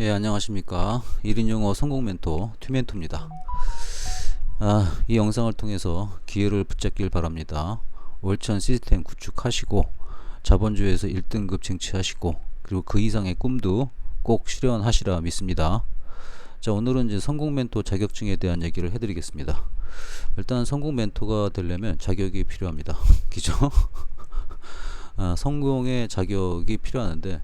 예, 안녕하십니까. 1인 영어 성공 멘토 튜멘토입니다. 이 영상을 통해서 기회를 붙잡길 바랍니다. 월천 시스템 구축하시고 자본주의에서 1등급 쟁취하시고 그리고 그 이상의 꿈도 꼭 실현하시라 믿습니다. 자, 오늘은 이제 성공 멘토 자격증에 대한 얘기를 해드리겠습니다. 일단 성공 멘토가 되려면 자격이 필요합니다. 그죠? 성공의 자격이 필요하는데,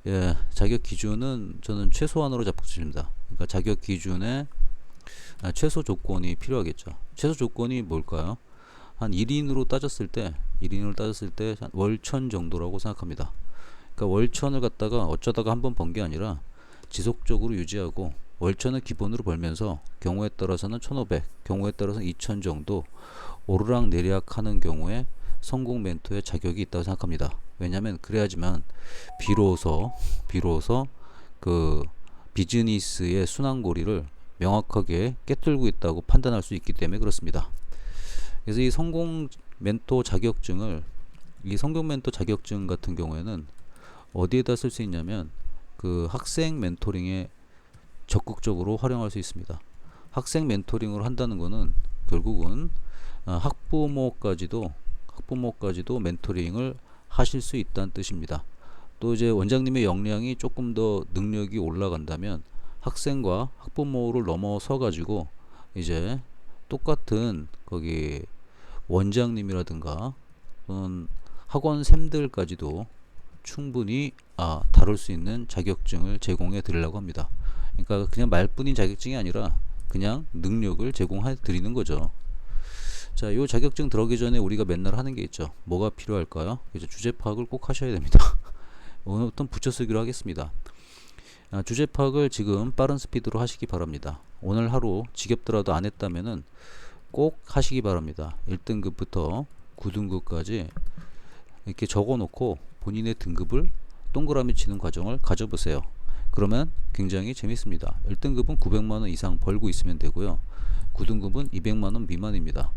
예, 자격 기준은 저는 최소한으로 잡고 싶습니다. 그러니까 자격 기준에 최소 조건이 필요하겠죠. 최소 조건이 뭘까요? 한 1인으로 따졌을 때 한 월천 정도라고 생각합니다. 그러니까 월천을 갖다가 어쩌다가 한번 번 게 아니라 지속적으로 유지하고, 월천을 기본으로 벌면서 경우에 따라서는 1500, 경우에 따라서는 2000 정도 오르락 내리락 하는 경우에 성공 멘토의 자격이 있다고 생각합니다. 왜냐하면 그래야지만 비로소 그 비즈니스의 순환고리를 명확하게 깨뚫고 있다고 판단할 수 있기 때문에 그렇습니다. 그래서 이 성공 멘토 자격증을, 이 성공 멘토 자격증 같은 경우에는 어디에다 쓸 수 있냐면 그 학생 멘토링에 적극적으로 활용할 수 있습니다. 학생 멘토링을 한다는 거는 결국은 학부모까지도 멘토링을 하실 수 있다는 뜻입니다. 또 이제 원장님의 역량이 조금 더 능력이 올라간다면 학생과 학부모를 넘어서 가지고 이제 똑같은 거기 원장님이라든가 또는 학원생들까지도 충분히 다룰 수 있는 자격증을 제공해 드리려고 합니다. 그러니까 그냥 말뿐인 자격증이 아니라 그냥 능력을 제공해 드리는 거죠. 자, 요 자격증 들어가기 전에 우리가 맨날 하는 게 있죠. 뭐가 필요할까요? 이제 주제 파악을 꼭 하셔야 됩니다. 오늘부터 붙여쓰기로 하겠습니다. 주제 파악을 지금 빠른 스피드로 하시기 바랍니다. 오늘 하루 지겹더라도 안 했다면은 꼭 하시기 바랍니다. 1등급부터 9등급까지 이렇게 적어 놓고 본인의 등급을 동그라미 치는 과정을 가져보세요. 그러면 굉장히 재밌습니다. 1등급은 900만원 이상 벌고 있으면 되고요. 9등급은 200만원 미만입니다.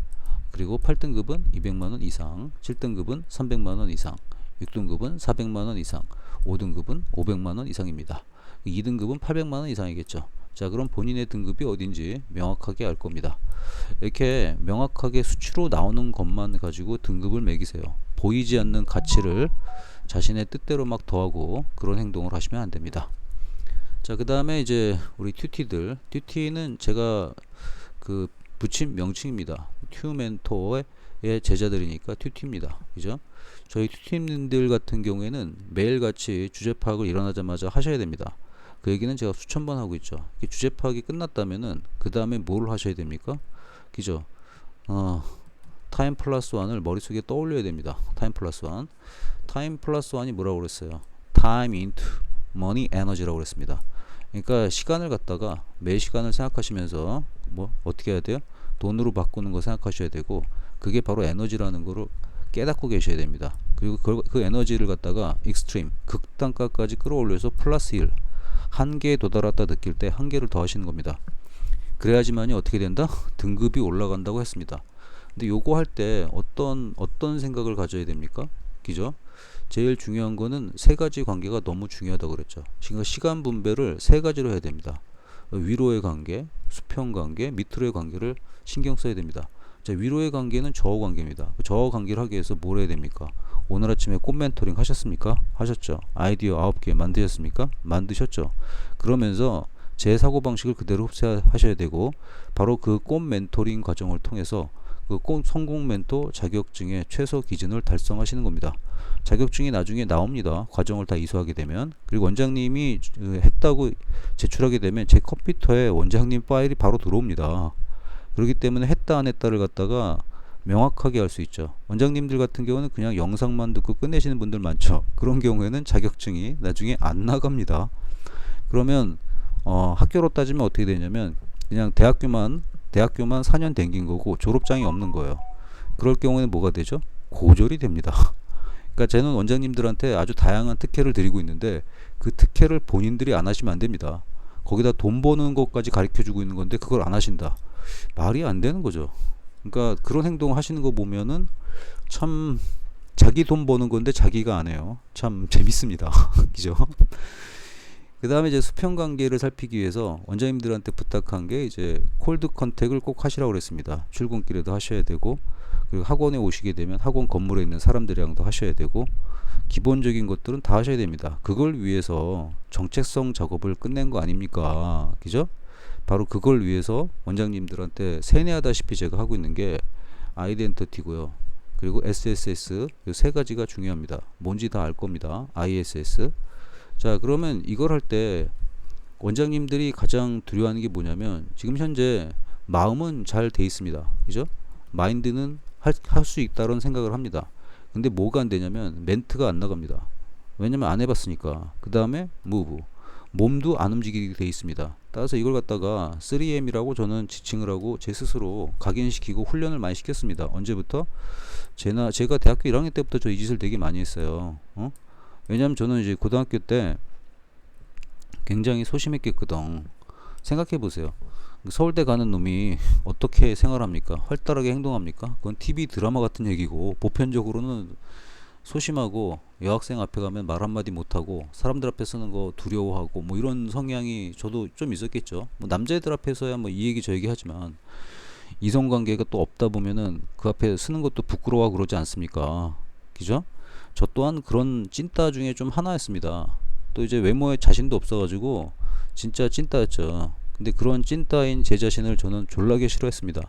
그리고 8등급은 200만원 이상, 7등급은 300만원 이상, 6등급은 400만원 이상, 5등급은 500만원 이상입니다. 2등급은 800만원 이상이겠죠. 자, 그럼 본인의 등급이 어딘지 명확하게 알 겁니다. 이렇게 명확하게 수치로 나오는 것만 가지고 등급을 매기세요. 보이지 않는 가치를 자신의 뜻대로 막 더하고 그런 행동을 하시면 안 됩니다. 자, 그 다음에 이제 우리 튜티는 제가 그 붙인 명칭입니다. 튜멘토의 제자들이니까 튜티입니다. 그죠? 저희 튜티님들 같은 경우에는 매일같이 주제 파악을 일어나자마자 하셔야 됩니다. 그 얘기는 제가 수천 번 하고 있죠. 주제 파악이 끝났다면은 그 다음에 뭘 하셔야 됩니까? 그죠? 타임 플러스 1을 머릿속에 떠올려야 됩니다. 타임 플러스 1. 타임 플러스 1이 뭐라고 그랬어요? Time into money energy라고 그랬습니다. 그러니까 시간을 갖다가 매 시간을 생각하시면서 뭐 어떻게 해야 돼요? 돈으로 바꾸는 거 생각하셔야 되고, 그게 바로 에너지라는 거를 깨닫고 계셔야 됩니다. 그리고 그 에너지를 갖다가 익스트림, 극단가까지 끌어올려서 플러스 1, 한계에 도달했다 느낄 때 한계를 더하시는 겁니다. 그래야지만이 어떻게 된다? 등급이 올라간다고 했습니다. 근데 요거 할 때 어떤 생각을 가져야 됩니까? 그죠? 제일 중요한 거는 세 가지 관계가 너무 중요하다고 그랬죠. 그러니까 시간 분배를 세 가지로 해야 됩니다. 위로의 관계, 수평 관계, 밑으로의 관계를 신경 써야 됩니다. 자, 위로의 관계는 저하 관계입니다. 저하 관계를 하기 위해서 뭘 해야 됩니까? 오늘 아침에 꽃 멘토링 하셨습니까? 하셨죠. 아이디어 9개 만드셨습니까? 만드셨죠. 그러면서 제 사고방식을 그대로 흡수하셔야 되고, 바로 그 꽃 멘토링 과정을 통해서 그 성공 멘토 자격증의 최소 기준을 달성하시는 겁니다. 자격증이 나중에 나옵니다. 과정을 다 이수하게 되면. 그리고 원장님이 했다고 제출하게 되면 제 컴퓨터에 원장님 파일이 바로 들어옵니다. 그렇기 때문에 했다 안 했다를 갖다가 명확하게 할 수 있죠. 원장님들 같은 경우는 그냥 영상만 듣고 끝내시는 분들 많죠. 그런 경우에는 자격증이 나중에 안 나갑니다. 그러면 학교로 따지면 어떻게 되냐면 그냥 대학교만 4년 댕긴 거고 졸업장이 없는 거예요. 그럴 경우에는 뭐가 되죠? 고졸이 됩니다. 그러니까 저는 원장님들한테 아주 다양한 특혜를 드리고 있는데 그 특혜를 본인들이 안 하시면 안 됩니다. 거기다 돈 버는 것까지 가르쳐 주고 있는 건데 그걸 안 하신다. 말이 안 되는 거죠. 그러니까 그런 행동 하시는 거 보면은 참 자기 돈 버는 건데 자기가 안 해요. 참 재밌습니다. 그죠? 그 다음에 이제 수평 관계를 살피기 위해서 원장님들한테 부탁한 게 이제 콜드 컨택을 꼭 하시라고 그랬습니다. 출근길에도 하셔야 되고, 그리고 학원에 오시게 되면 학원 건물에 있는 사람들이랑도 하셔야 되고, 기본적인 것들은 다 하셔야 됩니다. 그걸 위해서 정체성 작업을 끝낸 거 아닙니까? 그죠? 바로 그걸 위해서 원장님들한테 세뇌하다시피 제가 하고 있는 게 아이덴티티고요. 그리고 SSS 이 세 가지가 중요합니다. 뭔지 다 알 겁니다. ISS. 자, 그러면 이걸 할 때 원장님들이 가장 두려워하는 게 뭐냐면 지금 현재 마음은 잘 돼 있습니다. 그죠? 마인드는 할 수 있다는 생각을 합니다. 근데 뭐가 안 되냐면 멘트가 안 나갑니다. 왜냐면 안 해봤으니까. 그 다음에 무브. 몸도 안 움직이게 돼 있습니다. 따라서 이걸 갖다가 3M이라고 저는 지칭을 하고 제 스스로 각인시키고 훈련을 많이 시켰습니다. 언제부터? 제가 대학교 1학년 때부터 저 이 짓을 되게 많이 했어요. 왜냐면 저는 이제 고등학교 때 굉장히 소심했겠거든. 생각해 보세요. 서울대 가는 놈이 어떻게 생활합니까? 활달하게 행동합니까? 그건 TV 드라마 같은 얘기고, 보편적으로는 소심하고 여학생 앞에 가면 말 한마디 못하고 사람들 앞에 서는 거 두려워하고 뭐 이런 성향이 저도 좀 있었겠죠. 뭐 남자애들 앞에서야 뭐 이 얘기 저 얘기 하지만 이성관계가 또 없다 보면은 그 앞에 서는 것도 부끄러워하고 그러지 않습니까? 그죠? 저 또한 그런 찐따 중에 좀 하나였습니다. 또 이제 외모에 자신도 없어가지고 진짜 찐따였죠. 근데 그런 찐따인 제 자신을 저는 졸라게 싫어했습니다.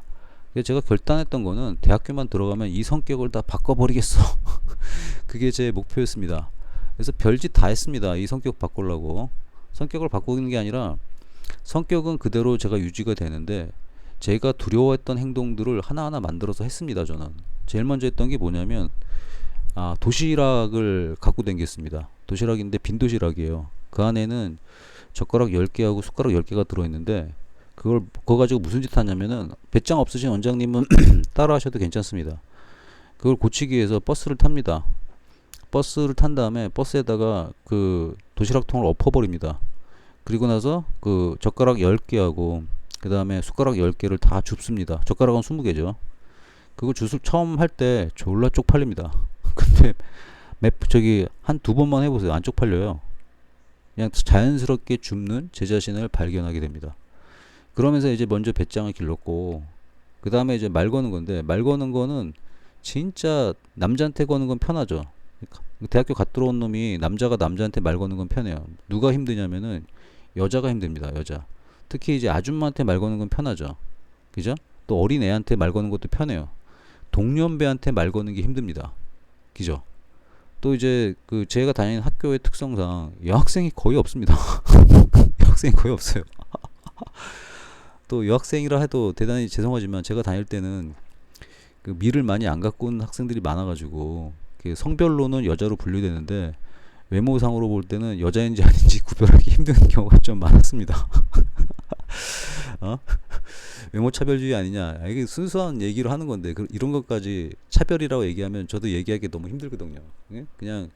그래서 제가 결단했던 거는 대학교만 들어가면 이 성격을 다 바꿔버리겠어. 그게 제 목표였습니다. 그래서 별짓 다 했습니다. 이 성격 바꾸려고. 성격을 바꾸는 게 아니라 성격은 그대로 제가 유지가 되는데 제가 두려워했던 행동들을 하나하나 만들어서 했습니다. 저는 제일 먼저 했던 게 뭐냐면 도시락을 갖고 다녔습니다. 도시락인데 빈 도시락이에요. 그 안에는 젓가락 10개하고 숟가락 10개가 들어있는데 그거 가지고 무슨 짓 하냐면은 배짱 없으신 원장님은 따라 하셔도 괜찮습니다. 그걸 고치기 위해서 버스를 탑니다. 버스를 탄 다음에 버스에다가 그 도시락통을 엎어버립니다. 그리고 나서 그 젓가락 10개하고 그 다음에 숟가락 10개를 다 줍습니다. 젓가락은 20개죠. 그거 처음 할 때 졸라 쪽팔립니다. 근데 한 두 번만 해보세요. 안 쪽팔려요. 그냥 자연스럽게 줍는 제 자신을 발견하게 됩니다. 그러면서 이제 먼저 배짱을 길렀고 그 다음에 이제 말 거는 건데, 말 거는 거는 진짜 남자한테 거는 건 편하죠. 대학교 갓 들어온 놈이 남자가 남자한테 말 거는 건 편해요. 누가 힘드냐면은 여자가 힘듭니다. 여자. 특히 이제 아줌마한테 말 거는 건 편하죠. 그죠? 또 어린 애한테 말 거는 것도 편해요. 동년배한테 말 거는 게 힘듭니다. 그죠? 또 이제 그 제가 다니는 학교의 특성상 여학생이 거의 없습니다. 여학생이 거의 없어요. 또 여학생이라 해도 대단히 죄송하지만 제가 다닐 때는 그 미를 많이 안 갖고 온 학생들이 많아가지고 성별로는 여자로 분류되는데 외모상으로 볼 때는 여자인지 아닌지 구별하기 힘든 경우가 좀 많았습니다. 외모 차별주의 아니냐, 이게 순수한 얘기를 하는 건데 이런 것까지 차별이라고 얘기하면 저도 얘기하기 너무 힘들거든요. 그냥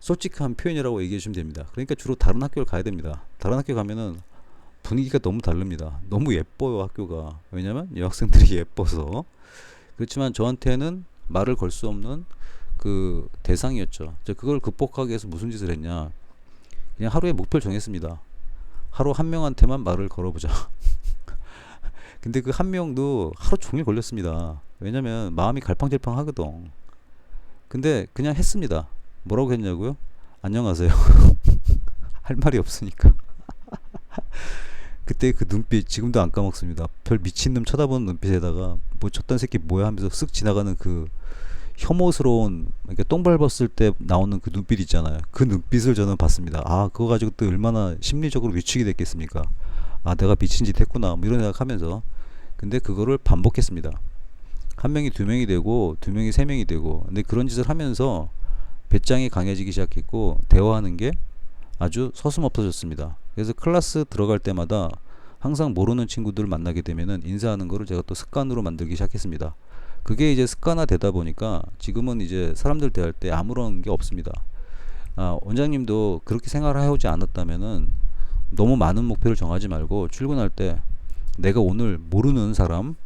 솔직한 표현이라고 얘기해 주시면 됩니다. 그러니까 주로 다른 학교를 가야 됩니다. 다른 학교 가면은 분위기가 너무 다릅니다. 너무 예뻐요, 학교가. 왜냐면 여학생들이 예뻐서. 그렇지만 저한테는 말을 걸 수 없는 그 대상이었죠. 그걸 극복하기 위해서 무슨 짓을 했냐, 그냥 하루에 목표를 정했습니다. 하루 한 명한테만 말을 걸어보자. 근데 그 한 명도 하루 종일 걸렸습니다. 왜냐면 마음이 갈팡질팡 하거든. 근데 그냥 했습니다. 뭐라고 했냐고요? 안녕하세요. 할 말이 없으니까. 그때 그 눈빛 지금도 안 까먹습니다. 별 미친놈 쳐다보는 눈빛에다가 뭐 저딴 새끼 뭐야 하면서 쓱 지나가는 그 혐오스러운, 그러니까 똥 밟았을 때 나오는 그 눈빛 있잖아요. 그 눈빛을 저는 봤습니다. 그거 가지고 또 얼마나 심리적으로 위축이 됐겠습니까? 내가 미친 짓 했구나, 뭐 이런 생각하면서. 근데 그거를 반복했습니다. 한 명이 두 명이 되고 두 명이 세 명이 되고. 근데 그런 짓을 하면서 배짱이 강해지기 시작했고 대화하는 게 아주 서슴없어졌습니다. 그래서 클래스 들어갈 때마다 항상 모르는 친구들 만나게 되면은 인사하는 거를 제가 또 습관으로 만들기 시작했습니다. 그게 이제 습관화 되다 보니까 지금은 이제 사람들 대할 때 아무런 게 없습니다. 원장님도 그렇게 생활을 해오지 않았다면은 너무 많은 목표를 정하지 말고 출근할 때 내가 오늘 모르는 사람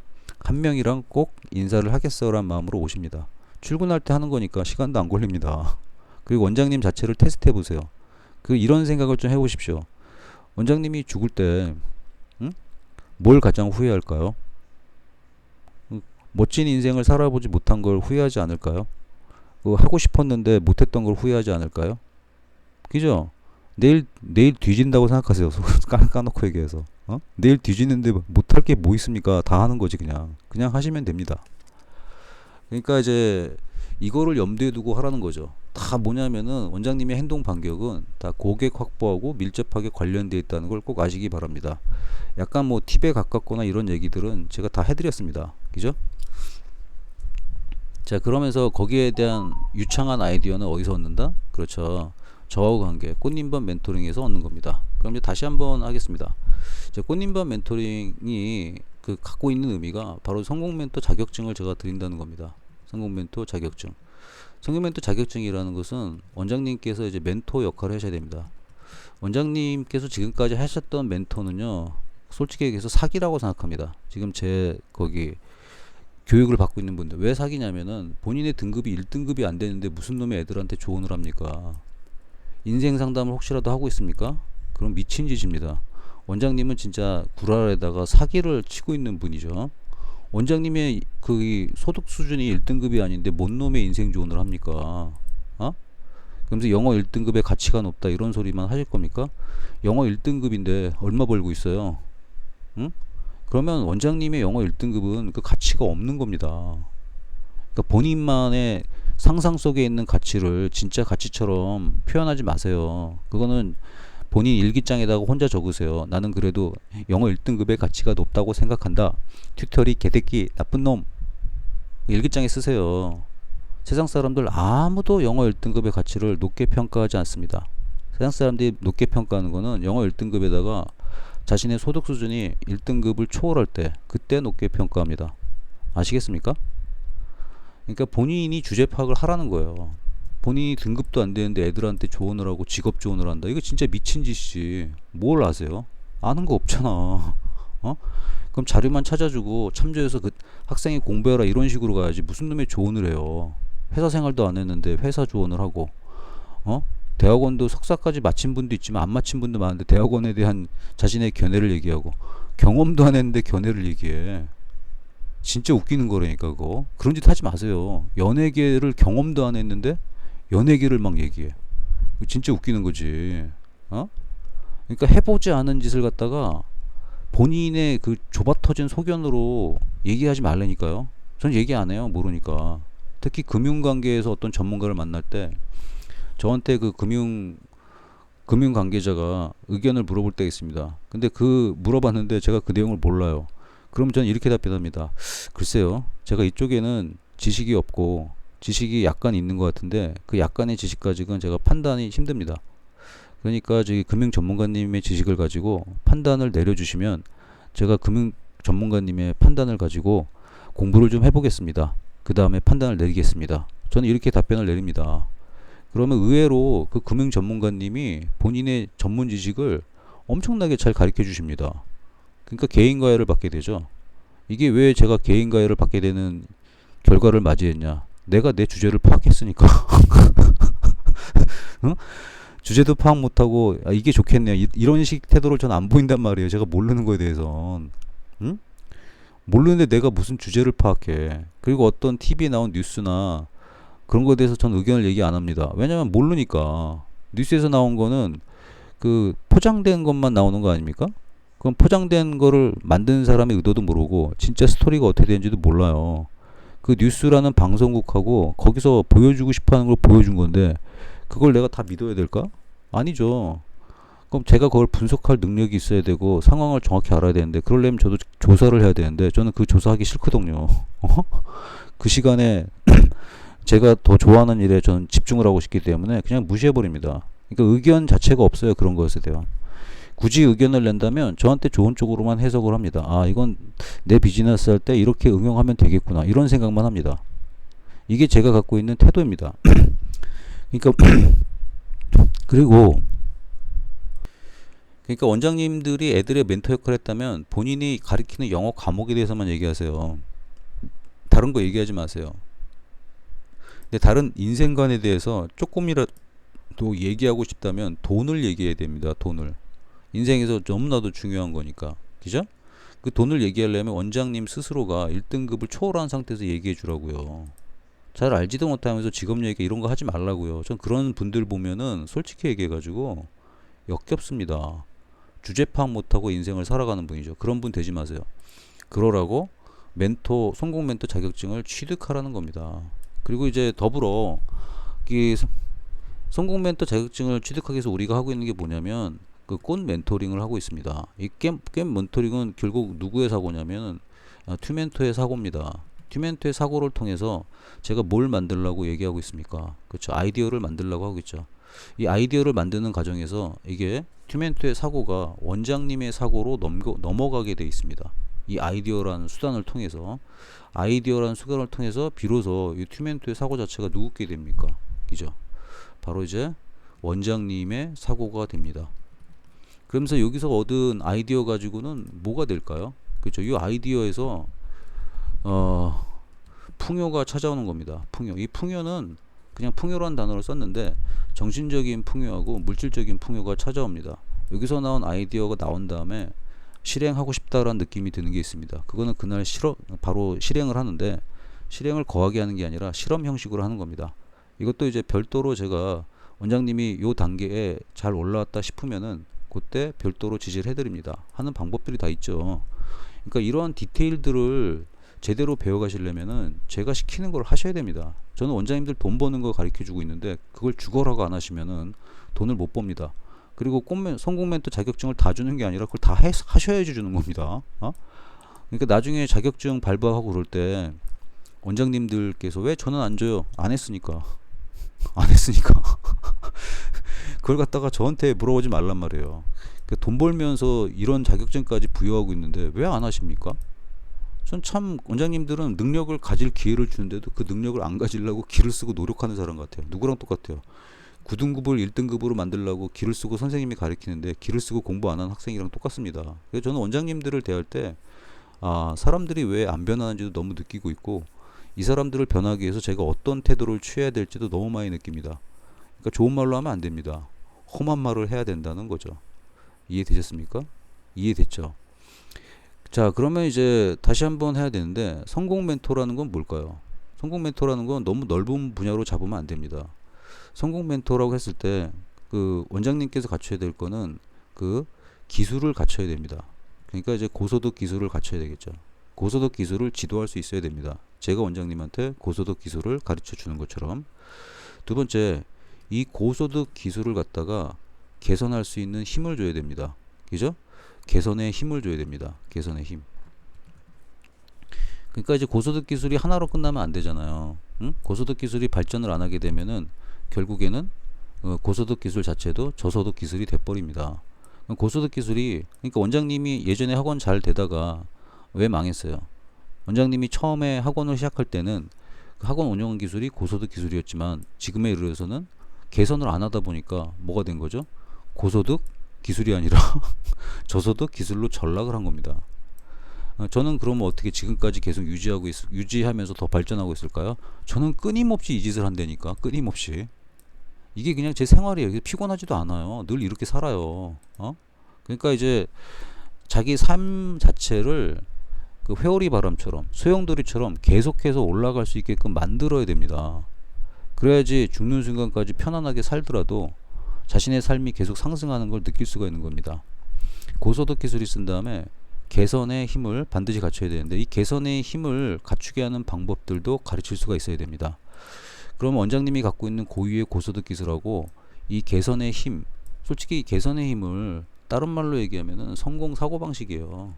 한 명이랑 꼭 인사를 하겠어란 마음으로 오십니다. 출근할 때 하는 거니까 시간도 안 걸립니다. 그리고 원장님 자체를 테스트 해보세요. 이런 생각을 좀 해보십시오. 원장님이 죽을 때 응? 뭘 가장 후회할까요? 멋진 인생을 살아보지 못한 걸 후회하지 않을까요? 하고 싶었는데 못했던 걸 후회하지 않을까요? 그죠? 내일 뒤진다고 생각하세요. 까놓고 얘기해서. 내일 뒤지는데 못할 게 뭐 있습니까? 다 하는 거지, 그냥 하시면 됩니다. 그러니까 이제 이거를 염두에 두고 하라는 거죠. 다 뭐냐면은 원장님의 행동 반격은 다 고객 확보하고 밀접하게 관련되어 있다는 걸 꼭 아시기 바랍니다. 약간 뭐 팁에 가깝거나 이런 얘기들은 제가 다 해드렸습니다. 그죠? 자, 그러면서 거기에 대한 유창한 아이디어는 어디서 얻는다? 그렇죠. 저하고 관계, 꽃님반 멘토링에서 얻는 겁니다. 그럼 이제 다시 한번 하겠습니다. 이제 꽃님반 멘토링이 그 갖고 있는 의미가 바로 성공 멘토 자격증을 제가 드린다는 겁니다. 성공 멘토 자격증. 성공 멘토 자격증이라는 것은 원장님께서 이제 멘토 역할을 하셔야 됩니다. 원장님께서 지금까지 하셨던 멘토는요, 솔직히 얘기해서 사기라고 생각합니다. 지금 제 거기 교육을 받고 있는 분들 왜 사기냐면은 본인의 등급이 1등급이 안 되는데 무슨 놈의 애들한테 조언을 합니까? 인생 상담을 혹시라도 하고 있습니까? 그럼 미친 짓입니다. 원장님은 진짜 구랄에다가 사기를 치고 있는 분이죠. 원장님의 그 소득 수준이 1등급이 아닌데 뭔 놈의 인생 조언을 합니까? 그러면서 영어 1등급의 가치가 높다 이런 소리만 하실 겁니까? 영어 1등급인데 얼마 벌고 있어요? 응? 그러면 원장님의 영어 1등급은 그 가치가 없는 겁니다. 그러니까 본인만의 상상 속에 있는 가치를 진짜 가치처럼 표현하지 마세요. 그거는 본인 일기장에다가 혼자 적으세요. 나는 그래도 영어 1등급의 가치가 높다고 생각한다. 튜터리 개새끼 나쁜 놈. 일기장에 쓰세요. 세상 사람들 아무도 영어 1등급의 가치를 높게 평가하지 않습니다. 세상 사람들이 높게 평가하는 거는 영어 1등급에다가 자신의 소득 수준이 1등급을 초월할 때 그때 높게 평가합니다. 아시겠습니까? 그러니까 본인이 주제 파악을 하라는 거예요. 본인이 등급도 안 되는데 애들한테 조언을 하고 직업 조언을 한다. 이거 진짜 미친 짓이지. 뭘 아세요? 아는 거 없잖아. 그럼 자료만 찾아주고 참조해서 그 학생이 공부해라 이런 식으로 가야지. 무슨 놈의 조언을 해요. 회사 생활도 안 했는데 회사 조언을 하고 대학원도 석사까지 마친 분도 있지만 안 마친 분도 많은데 대학원에 대한 자신의 견해를 얘기하고 경험도 안 했는데 견해를 얘기해. 진짜 웃기는 거라니까 그거. 그런 짓 하지 마세요. 연예계를 경험도 안 했는데 연예계를 막 얘기해. 진짜 웃기는 거지. 그러니까 해보지 않은 짓을 갖다가 본인의 그 좁아터진 소견으로 얘기하지 말라니까요. 전 얘기 안 해요. 모르니까. 특히 금융관계에서 어떤 전문가를 만날 때 저한테 그 금융 관계자가 의견을 물어볼 때가 있습니다. 근데 그 물어봤는데 제가 그 내용을 몰라요. 그럼 저는 이렇게 답변합니다. 글쎄요, 제가 이쪽에는 지식이 없고 지식이 약간 있는 것 같은데 그 약간의 지식 가지고는 제가 판단이 힘듭니다. 그러니까 저기 금융 전문가님의 지식을 가지고 판단을 내려주시면 제가 금융 전문가님의 판단을 가지고 공부를 좀 해보겠습니다. 그 다음에 판단을 내리겠습니다. 저는 이렇게 답변을 내립니다. 그러면 의외로 그 금융 전문가님이 본인의 전문 지식을 엄청나게 잘 가르쳐 주십니다. 그러니까 개인과외를 받게 되죠. 이게 왜 제가 개인과외를 받게 되는 결과를 맞이했냐? 내가 내 주제를 파악했으니까. 응? 주제도 파악 못하고 이게 좋겠네요. 이런 식 태도를 전 안 보인단 말이에요. 제가 모르는 거에 대해선. 응? 모르는데 내가 무슨 주제를 파악해. 그리고 어떤 TV에 나온 뉴스나 그런 거에 대해서 전 의견을 얘기 안 합니다. 왜냐면 모르니까. 뉴스에서 나온 거는 그 포장된 것만 나오는 거 아닙니까? 그럼 포장된 거를 만든 사람의 의도도 모르고 진짜 스토리가 어떻게 되는지도 몰라요. 그 뉴스라는 방송국하고 거기서 보여주고 싶어 하는 걸 보여준 건데 그걸 내가 다 믿어야 될까? 아니죠. 그럼 제가 그걸 분석할 능력이 있어야 되고 상황을 정확히 알아야 되는데 그러려면 저도 조사를 해야 되는데 저는 그 조사하기 싫거든요. 그 시간에 제가 더 좋아하는 일에 저는 집중을 하고 싶기 때문에 그냥 무시해버립니다. 그러니까 의견 자체가 없어요. 그런 것에 대한. 굳이 의견을 낸다면 저한테 좋은 쪽으로만 해석을 합니다. 아, 이건 내 비즈니스 할 때 이렇게 응용하면 되겠구나. 이런 생각만 합니다. 이게 제가 갖고 있는 태도입니다. 그러니까 그리고 그러니까 원장님들이 애들의 멘토 역할을 했다면 본인이 가리키는 영어 과목에 대해서만 얘기하세요. 다른 거 얘기하지 마세요. 근데 다른 인생관에 대해서 조금이라도 얘기하고 싶다면 돈을 얘기해야 됩니다. 돈을. 인생에서 너무나도 중요한 거니까. 그죠? 그 돈을 얘기하려면 원장님 스스로가 1등급을 초월한 상태에서 얘기해 주라고요. 잘 알지도 못하면서 직업 얘기 이런 거 하지 말라고요. 전 그런 분들 보면은 솔직히 얘기해가지고 역겹습니다. 주제 파악 못하고 인생을 살아가는 분이죠. 그런 분 되지 마세요. 그러라고 멘토, 성공 멘토 자격증을 취득하라는 겁니다. 그리고 이제 더불어 이 성공 멘토 자격증을 취득하기 위해서 우리가 하고 있는 게 뭐냐면 그 꽃 멘토링을 하고 있습니다. 이 꽃 멘토링은 결국 누구의 사고냐면 튜멘토의 사고입니다. 튜멘토의 사고를 통해서 제가 뭘 만들려고 얘기하고 있습니까? 그렇죠. 아이디어를 만들려고 하고 있죠. 이 아이디어를 만드는 과정에서 이게 튜멘토의 사고가 원장님의 사고로 넘어가게 돼 있습니다. 이 아이디어라는 수단을 통해서 비로소 이 튜멘토의 사고 자체가 누구게 됩니까? 그죠? 바로 이제 원장님의 사고가 됩니다. 그러면서 여기서 얻은 아이디어 가지고는 뭐가 될까요? 그렇죠. 이 아이디어에서 풍요가 찾아오는 겁니다. 풍요. 이 풍요는 그냥 풍요라는 단어를 썼는데 정신적인 풍요하고 물질적인 풍요가 찾아옵니다. 여기서 나온 아이디어가 나온 다음에 실행하고 싶다라는 느낌이 드는 게 있습니다. 그거는 그날 바로 실행을 하는데 실행을 거하게 하는 게 아니라 실험 형식으로 하는 겁니다. 이것도 이제 별도로 제가 원장님이 요 단계에 잘 올라왔다 싶으면은 그때 별도로 지시를 해드립니다. 하는 방법들이 다 있죠. 그러니까 이러한 디테일들을 제대로 배워가시려면은 제가 시키는 걸 하셔야 됩니다. 저는 원장님들 돈 버는 거 가르쳐 주고 있는데 그걸 죽어라고 안 하시면은 돈을 못 법니다. 그리고 성공 멘토 자격증을 다 주는 게 아니라 그걸 다 하셔야지 주는 겁니다. 그러니까 나중에 자격증 발부하고 그럴 때 원장님들께서 왜 저는 안 줘요? 안 했으니까. 그걸 갖다가 저한테 물어보지 말란 말이에요. 그러니까 돈 벌면서 이런 자격증까지 부여하고 있는데 왜 안 하십니까? 전 참 원장님들은 능력을 가질 기회를 주는데도 그 능력을 안 가지려고 기를 쓰고 노력하는 사람 같아요. 누구랑 똑같아요. 9등급을 1등급으로 만들려고 기를 쓰고 선생님이 가르치는데 기를 쓰고 공부 안 하는 학생이랑 똑같습니다. 그래서 저는 원장님들을 대할 때 사람들이 왜 안 변하는지도 너무 느끼고 있고 이 사람들을 변하기 위해서 제가 어떤 태도를 취해야 될지도 너무 많이 느낍니다. 그러니까 좋은 말로 하면 안 됩니다. 험한 말을 해야 된다는 거죠. 이해되셨습니까? 이해됐죠? 자, 그러면 이제 다시 한번 해야 되는데 성공 멘토라는 건 뭘까요? 성공 멘토라는 건 너무 넓은 분야로 잡으면 안 됩니다. 성공 멘토라고 했을 때 그 원장님께서 갖춰야 될 거는 그 기술을 갖춰야 됩니다. 그러니까 이제 고소득 기술을 갖춰야 되겠죠. 고소득 기술을 지도할 수 있어야 됩니다. 제가 원장님한테 고소득 기술을 가르쳐 주는 것처럼. 두 번째, 이 고소득 기술을 갖다가 개선할 수 있는 힘을 줘야 됩니다. 그죠? 개선의 힘을 줘야 됩니다. 개선의 힘. 그러니까 이제 고소득 기술이 하나로 끝나면 안 되잖아요. 응? 고소득 기술이 발전을 안 하게 되면은 결국에는 고소득 기술 자체도 저소득 기술이 돼버립니다. 고소득 기술이, 그러니까 원장님이 예전에 학원 잘 되다가 왜 망했어요? 원장님이 처음에 학원을 시작할 때는 그 학원 운영 기술이 고소득 기술이었지만 지금에 이르러서는 개선을 안 하다 보니까 뭐가 된 거죠? 고소득 기술이 아니라 저소득 기술로 전락을 한 겁니다. 저는 그러면 어떻게 지금까지 계속 유지하면서 더 발전하고 있을까요? 저는 끊임없이 이 짓을 한다니까. 끊임없이. 이게 그냥 제 생활이에요. 피곤하지도 않아요. 늘 이렇게 살아요. 그러니까 이제 자기 삶 자체를 그 회오리 바람처럼 소용돌이처럼 계속해서 올라갈 수 있게끔 만들어야 됩니다. 그래야지 죽는 순간까지 편안하게 살더라도 자신의 삶이 계속 상승하는 걸 느낄 수가 있는 겁니다. 고소득 기술이 쓴 다음에 개선의 힘을 반드시 갖춰야 되는데 이 개선의 힘을 갖추게 하는 방법들도 가르칠 수가 있어야 됩니다. 그럼 원장님이 갖고 있는 고유의 고소득 기술하고 이 개선의 힘, 솔직히 이 개선의 힘을 다른 말로 얘기하면은 성공 사고방식이에요.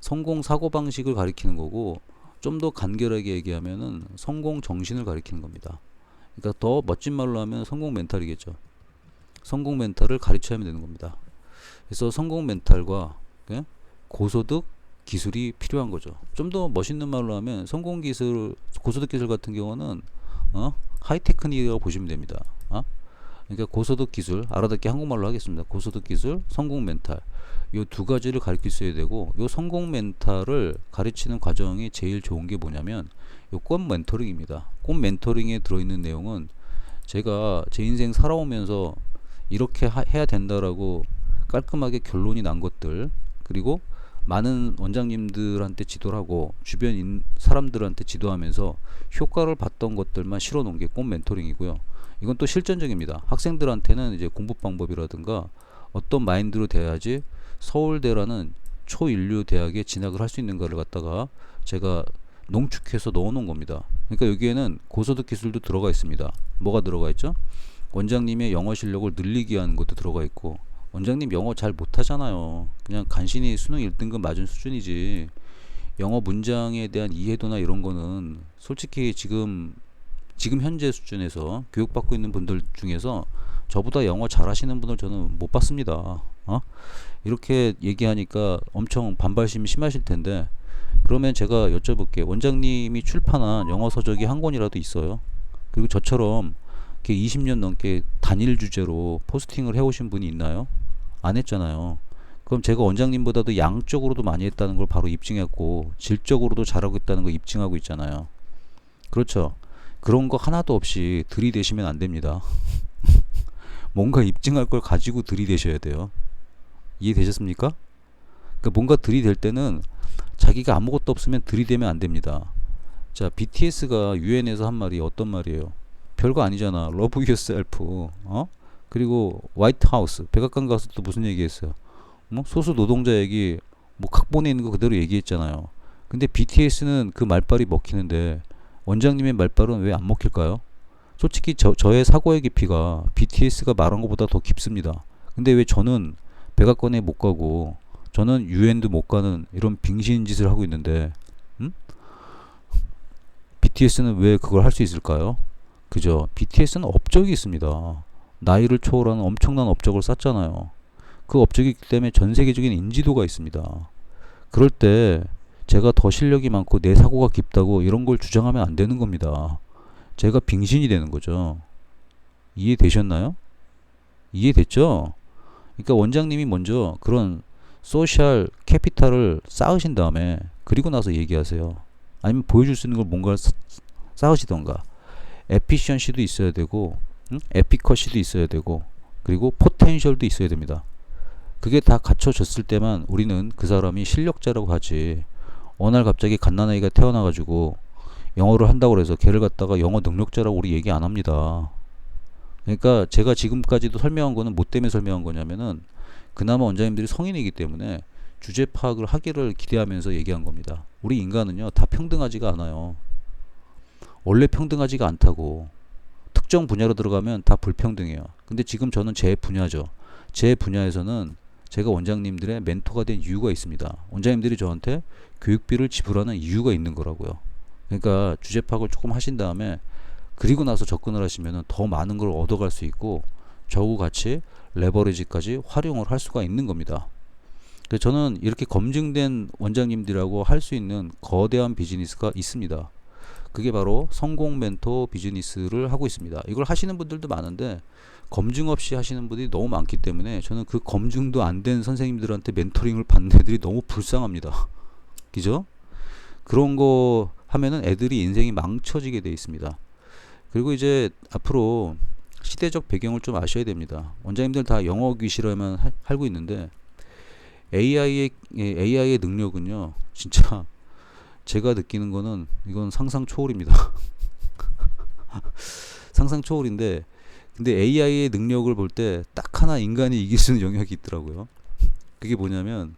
성공 사고방식을 가리키는 거고 좀 더 간결하게 얘기하면은 성공 정신을 가리키는 겁니다. 그러니까 더 멋진 말로 하면 성공 멘탈이겠죠. 성공 멘탈을 가르쳐야 되는 겁니다. 그래서 성공 멘탈과 고소득 기술이 필요한 거죠. 좀 더 멋있는 말로 하면 성공 기술, 고소득 기술 같은 경우는 하이테크닉이라고 보시면 됩니다. 그러니까 고소득 기술, 알아듣게 한국말로 하겠습니다. 고소득 기술, 성공 멘탈, 요 두 가지를 가르칠 수 있어야 되고, 요 성공 멘탈을 가르치는 과정이 제일 좋은 게 뭐냐면 요 꽃 멘토링입니다. 꽃 멘토링에 들어있는 내용은 제가 제 인생 살아오면서 이렇게 해야 된다라고 깔끔하게 결론이 난 것들, 그리고 많은 원장님들한테 지도를 하고 주변 사람들한테 지도하면서 효과를 봤던 것들만 실어 놓은 게 꼭 멘토링이고요. 이건 또 실전적입니다. 학생들한테는 이제 공부 방법이라든가 어떤 마인드로 돼야지 서울대라는 초인류 대학에 진학을 할 수 있는가를 갖다가 제가 농축해서 넣어 놓은 겁니다. 그러니까 여기에는 고소득 기술도 들어가 있습니다. 뭐가 들어가 있죠? 원장님의 영어 실력을 늘리기 위한 것도 들어가 있고, 원장님 영어 잘 못하잖아요. 그냥 간신히 수능 1등급 맞은 수준이지 영어 문장에 대한 이해도나 이런 거는 솔직히 지금 현재 수준에서 교육받고 있는 분들 중에서 저보다 영어 잘하시는 분을 저는 못 봤습니다. 이렇게 얘기하니까 엄청 반발심이 심하실 텐데, 그러면 제가 여쭤볼게요. 원장님이 출판한 영어 서적이 한 권이라도 있어요? 그리고 저처럼 이렇게 20년 넘게 단일 주제로 포스팅을 해오신 분이 있나요? 안 했잖아요. 그럼 제가 원장님보다도 양적으로도 많이 했다는 걸 바로 입증했고, 질적으로도 잘하고 있다는 걸 입증하고 있잖아요. 그렇죠? 그런 거 하나도 없이 들이대시면 안 됩니다. 뭔가 입증할 걸 가지고 들이대셔야 돼요. 이해되셨습니까? 그러니까 뭔가 들이댈 때는 자기가 아무것도 없으면 들이대면 안 됩니다. 자, BTS가 유엔에서 한 말이 어떤 말이에요? 별거 아니잖아. Love yourself. 그리고 화이트 하우스, 백악관 가서 또 무슨 얘기했어요? 뭐 소수 노동자 얘기, 뭐 각본에 있는 거 그대로 얘기했잖아요. 근데 BTS는 그 말빨이 먹히는데 원장님의 말빨은 왜 안 먹힐까요? 솔직히 저의 사고의 깊이가 BTS가 말한 것보다 더 깊습니다. 근데 왜 저는 백악관에 못 가고 저는 유엔도 못 가는 이런 빙신 짓을 하고 있는데, BTS는 왜 그걸 할 수 있을까요? 그죠? BTS는 업적이 있습니다. 나이를 초월하는 엄청난 업적을 쌓잖아요. 그 업적이 있기 때문에 전 세계적인 인지도가 있습니다. 그럴 때 제가 더 실력이 많고 내 사고가 깊다고 이런 걸 주장하면 안 되는 겁니다. 제가 빙신이 되는 거죠. 이해되셨나요? 이해됐죠? 그러니까 원장님이 먼저 그런 소셜 캐피탈을 쌓으신 다음에 그리고 나서 얘기하세요. 아니면 보여줄 수 있는 걸 뭔가를 쌓으시던가. 에피션시도 있어야 되고, 에피커시도 있어야 되고, 그리고 포텐셜도 있어야 됩니다. 그게 다 갖춰졌을 때만 우리는 그 사람이 실력자라고 하지, 어느 날 갑자기 갓난아이가 태어나가지고 영어를 한다고 해서 걔를 갖다가 영어 능력자라고 우리 얘기 안 합니다. 그러니까 제가 지금까지도 설명한 거는 뭐 때문에 설명한 거냐면은 그나마 원장님들이 성인이기 때문에 주제 파악을 하기를 기대하면서 얘기한 겁니다. 우리 인간은요, 다 평등하지가 않아요. 원래 평등하지가 않다고. 특정 분야로 들어가면 다 불평등해요. 근데 지금 저는 제 분야죠. 제 분야에서는 제가 원장님들의 멘토가 된 이유가 있습니다. 원장님들이 저한테 교육비를 지불하는 이유가 있는 거라고요. 그러니까 주제 파악을 조금 하신 다음에 그리고 나서 접근을 하시면 더 많은 걸 얻어갈 수 있고 저하고 같이 레버리지까지 활용을 할 수가 있는 겁니다. 그래서 저는 이렇게 검증된 원장님들하고 할 수 있는 거대한 비즈니스가 있습니다. 그게 바로 성공 멘토 비즈니스를 하고 있습니다. 이걸 하시는 분들도 많은데 검증 없이 하시는 분들이 너무 많기 때문에 저는 그 검증도 안 된 선생님들한테 멘토링을 받는 애들이 너무 불쌍합니다. 그죠? 그런 거 하면은 애들이 인생이 망쳐지게 돼 있습니다. 그리고 이제 앞으로 시대적 배경을 좀 아셔야 됩니다. 원장님들 다 영어 귀시라면 알고 있는데 AI의 능력은요, 진짜 제가 느끼는 거는 이건 상상 초월입니다. 상상 초월인데, 근데 AI의 능력을 볼 때 딱 하나 인간이 이길 수 있는 영역이 있더라고요. 그게 뭐냐면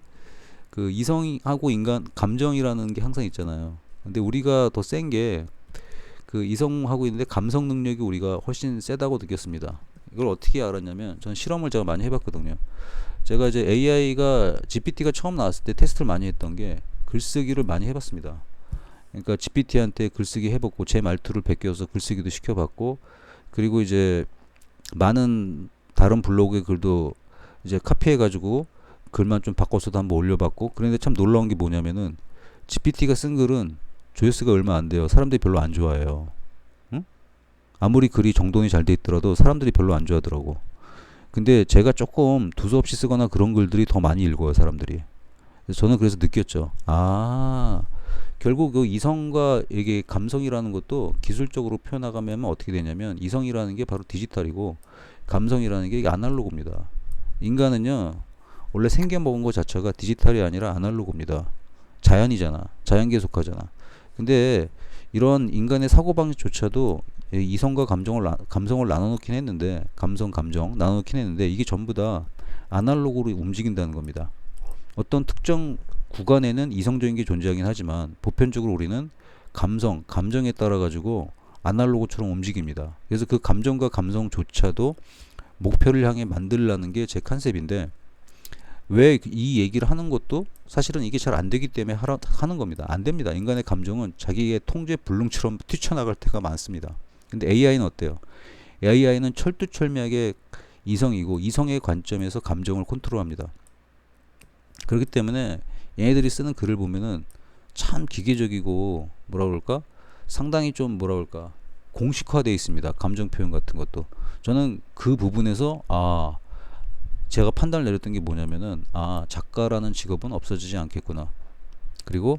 그 이성하고 인간 감정이라는 게 항상 있잖아요. 근데 우리가 더 센 게 그 이성하고 있는데 감성 능력이 우리가 훨씬 세다고 느꼈습니다. 이걸 어떻게 알았냐면 전 실험을 제가 많이 해봤거든요. 제가 이제 AI가 GPT가 처음 나왔을 때 테스트를 많이 했던 게 글쓰기를 많이 해봤습니다. 그러니까 GPT한테 글쓰기 해봤고 제 말투를 베껴서 글쓰기도 시켜봤고, 그리고 이제 많은 다른 블로그의 글도 이제 카피해가지고 글만 좀 바꿔서도 한번 올려봤고, 그런데 참 놀라운 게 뭐냐면은 GPT가 쓴 글은 조회수가 얼마 안 돼요. 사람들이 별로 안 좋아해요. 응? 아무리 글이 정돈이 잘 돼 있더라도 사람들이 별로 안 좋아하더라고. 근데 제가 조금 두서없이 쓰거나 그런 글들이 더 많이 읽어요, 사람들이. 저는 그래서 느꼈죠. 아, 결국 그 이성과 이게 감성이라는 것도 기술적으로 표현하면 어떻게 되냐면 이성이라는 게 바로 디지털이고 감성이라는 게 아날로그입니다. 인간은요 원래 생겨먹은 것 자체가 디지털이 아니라 아날로그입니다. 자연이잖아. 자연계에 속하잖아. 근데 이런 인간의 사고방식조차도 이성과 감성을 나눠놓긴 했는데 감정 나눠놓긴 했는데 이게 전부 다 아날로그로 움직인다는 겁니다. 어떤 특정 구간에는 이성적인 게 존재하긴 하지만 보편적으로 우리는 감정에 따라 가지고 아날로그처럼 움직입니다. 그래서 그 감정과 감성조차도 목표를 향해 만들라는 게 제 컨셉인데 왜 이 얘기를 하는 것도 사실은 이게 잘 안 되기 때문에 하는 겁니다. 안 됩니다. 인간의 감정은 자기의 통제 불능처럼 뛰쳐나갈 때가 많습니다. 근데 AI는 어때요? AI는 철두철미하게 이성이고 이성의 관점에서 감정을 컨트롤합니다. 그렇기 때문에 얘네들이 쓰는 글을 보면은 참 기계적이고 뭐라 그럴까? 상당히 좀 뭐라 그럴까? 공식화되어 있습니다. 감정 표현 같은 것도. 저는 그 부분에서 제가 판단을 내렸던 게 뭐냐면은 작가라는 직업은 없어지지 않겠구나. 그리고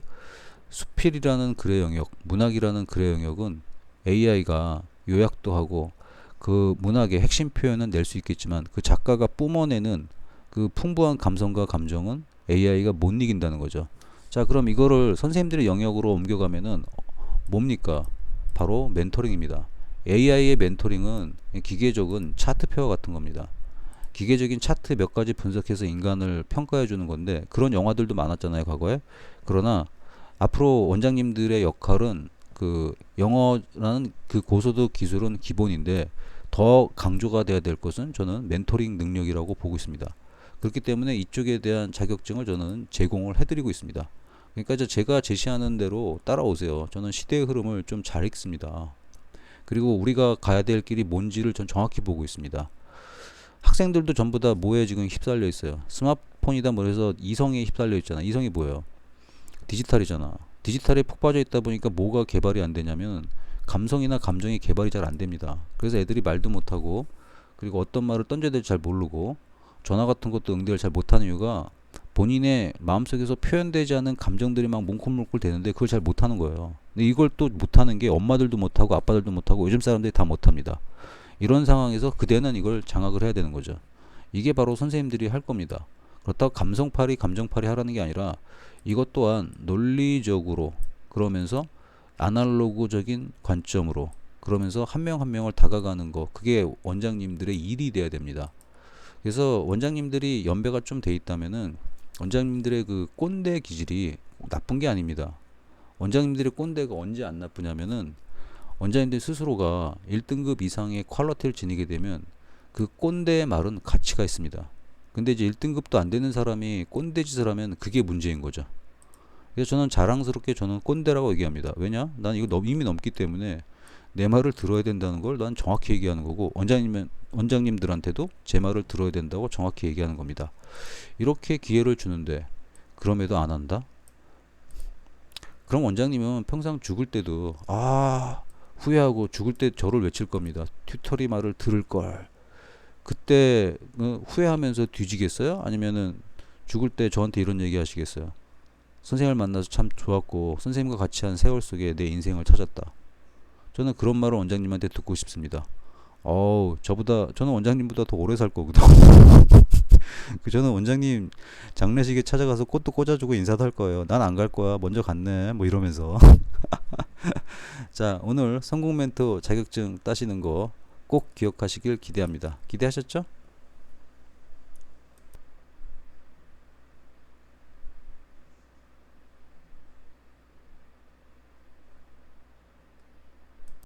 수필이라는 글의 영역, 문학이라는 글의 영역은 AI가 요약도 하고 그 문학의 핵심 표현은 낼 수 있겠지만 그 작가가 뿜어내는 그 풍부한 감성과 감정은 AI가 못 이긴다는 거죠. 자, 그럼 이거를 선생님들의 영역으로 옮겨가면은 뭡니까? 바로 멘토링입니다. AI의 멘토링은 기계적인 차트표와 같은 겁니다. 기계적인 차트 몇 가지 분석해서 인간을 평가해 주는 건데 그런 영화들도 많았잖아요, 과거에. 그러나 앞으로 원장님들의 역할은 그 영어라는 그 고소득 기술은 기본인데 더 강조가 돼야 될 것은 저는 멘토링 능력이라고 보고 있습니다. 그렇기 때문에 이쪽에 대한 자격증을 저는 제공을 해드리고 있습니다. 그러니까 제가 제시하는 대로 따라오세요. 저는 시대의 흐름을 좀 잘 읽습니다. 그리고 우리가 가야 될 길이 뭔지를 전 정확히 보고 있습니다. 학생들도 전부 다 뭐에 지금 휩쓸려 있어요. 스마트폰이다 뭐 해서 이성에 휩쓸려 있잖아. 이성이 뭐예요? 디지털이잖아. 디지털에 푹 빠져 있다 보니까 뭐가 개발이 안 되냐면 감성이나 감정이 개발이 잘 안 됩니다. 그래서 애들이 말도 못하고 그리고 어떤 말을 던져야 될지 잘 모르고 전화 같은 것도 응대를 잘 못하는 이유가 본인의 마음속에서 표현되지 않은 감정들이 막 뭉클뭉클 되는데 그걸 잘 못하는 거예요. 근데 이걸 또 못하는 게 엄마들도 못하고 아빠들도 못하고 요즘 사람들이 다 못합니다. 이런 상황에서 그대는 이걸 장악을 해야 되는 거죠. 이게 바로 선생님들이 할 겁니다. 그렇다고 감성팔이 감정팔이 하라는 게 아니라 이것 또한 논리적으로 그러면서 아날로그적인 관점으로 그러면서 한 명 한 명을 다가가는 거 그게 원장님들의 일이 돼야 됩니다. 그래서 원장님들이 연배가 좀 돼 있다면은 원장님들의 그 꼰대 기질이 나쁜 게 아닙니다. 원장님들의 꼰대가 언제 안 나쁘냐면은 원장님들 스스로가 1등급 이상의 퀄리티를 지니게 되면 그 꼰대의 말은 가치가 있습니다. 근데 이제 1등급도 안 되는 사람이 꼰대 짓을 하면 그게 문제인 거죠. 그래서 저는 자랑스럽게 저는 꼰대라고 얘기합니다. 왜냐? 난 이거 이미 넘기 때문에 내 말을 들어야 된다는 걸 난 정확히 얘기하는 거고 원장님들한테도 제 말을 들어야 된다고 정확히 얘기하는 겁니다. 이렇게 기회를 주는데 그럼에도 안 한다? 그럼 원장님은 평생 죽을 때도 후회하고 죽을 때 저를 외칠 겁니다. 튜터리 말을 들을 걸. 그때 후회하면서 뒤지겠어요? 아니면은 죽을 때 저한테 이런 얘기 하시겠어요? 선생님을 만나서 참 좋았고 선생님과 같이 한 세월 속에 내 인생을 찾았다. 저는 그런 말을 원장님한테 듣고 싶습니다. 저는 원장님보다 더 오래 살 거거든. 저는 원장님 장례식에 찾아가서 꽃도 꽂아주고 인사도 할 거예요. 난 안 갈 거야. 먼저 갔네. 뭐 이러면서. 자, 오늘 성공 멘토 자격증 따시는 거 꼭 기억하시길 기대합니다. 기대하셨죠?